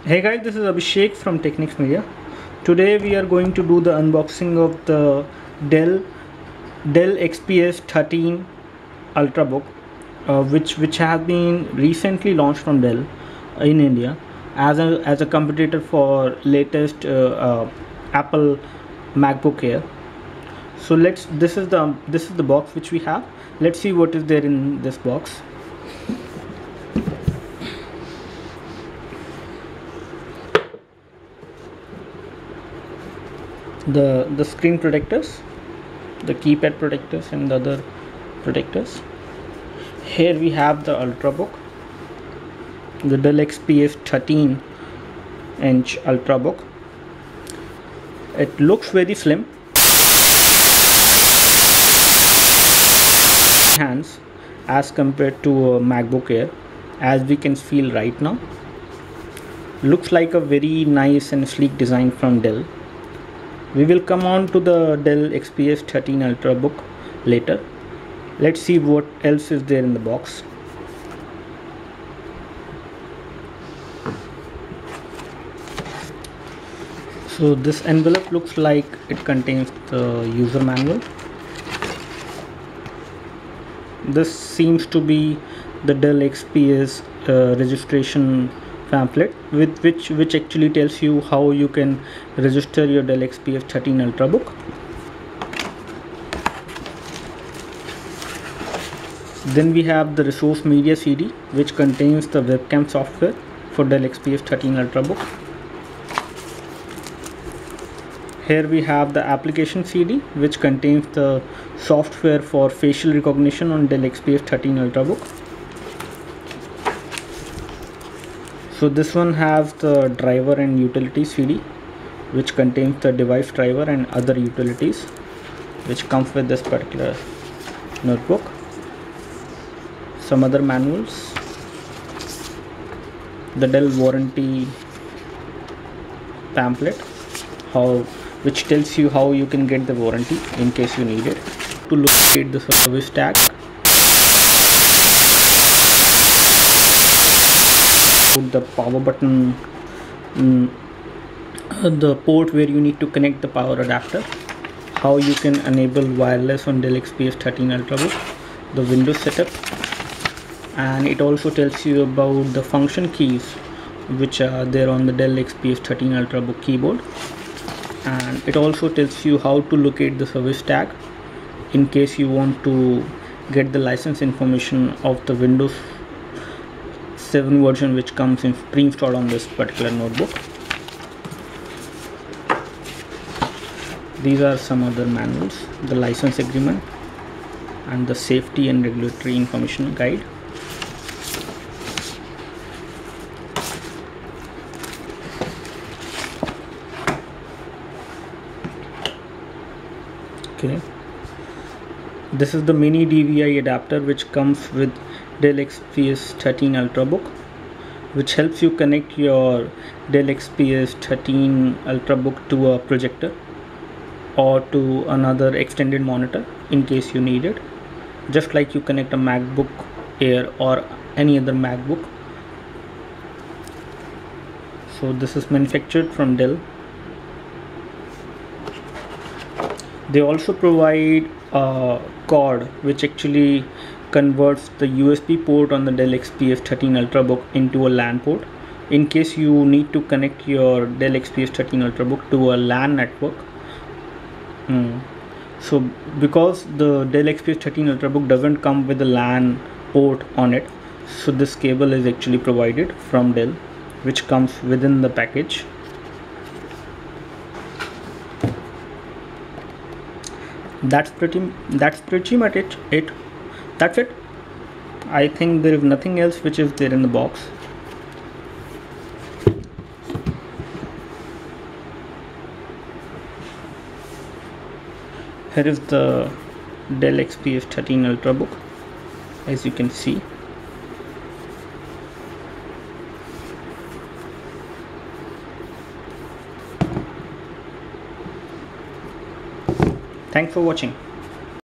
Hey guys, this is Abhishek from Technics Media. Today we are going to do the unboxing of the Dell XPS 13 Ultrabook, which has been recently launched from Dell in India as a competitor for latest Apple MacBook Air. So this is the box which we have. Let's see what is there in this box. The screen protectors, the keypad protectors, and the other protectors. Here we have the Ultrabook, the Dell XPS 13-inch Ultrabook. It looks very slim hands as compared to a MacBook Air, as we can feel right now. Looks like a very nice and sleek design from Dell. We will come on to the Dell XPS 13 Ultrabook later. Let's see what else is there in the box. So this envelope looks like it contains the user manual. This seems to be the Dell XPS registration pamphlet, with which actually tells you how you can register your Dell XPS 13 Ultrabook. Then we have the resource media CD, which contains the webcam software for Dell XPS 13 Ultrabook. Here we have the application CD, which contains the software for facial recognition on Dell XPS 13 Ultrabook. So this one has the driver and utility CD, which contains the device driver and other utilities, which comes with this particular notebook. Some other manuals, the Dell warranty pamphlet, which tells you how you can get the warranty in case you need it. To locate the service tag, put the power button, the port where you need to connect the power adapter, how you can enable wireless on Dell XPS 13 Ultrabook, the Windows setup, and it also tells you about the function keys which are there on the Dell XPS 13 Ultrabook keyboard, and it also tells you how to locate the service tag in case you want to get the license information of the Windows 7 version, which comes in pre-installed on this particular notebook. These are some other manuals, the license agreement and the safety and regulatory information guide. Okay, this is the mini DVI adapter which comes with Dell XPS 13 Ultrabook, which helps you connect your Dell XPS 13 Ultrabook to a projector or to another extended monitor in case you need it, just like you connect a MacBook Air or any other MacBook. So this is manufactured from Dell. They also provide a cord which actually converts the USB port on the Dell XPS 13 Ultrabook into a LAN port in case you need to connect your Dell XPS 13 Ultrabook to a LAN network. So because the Dell XPS 13 Ultrabook doesn't come with a LAN port on it, so this cable is actually provided from Dell, which comes within the package. That's pretty much it. That's it. I think there is nothing else which is there in the box. Here is the Dell XPS 13 Ultrabook, as you can see. Thanks for watching.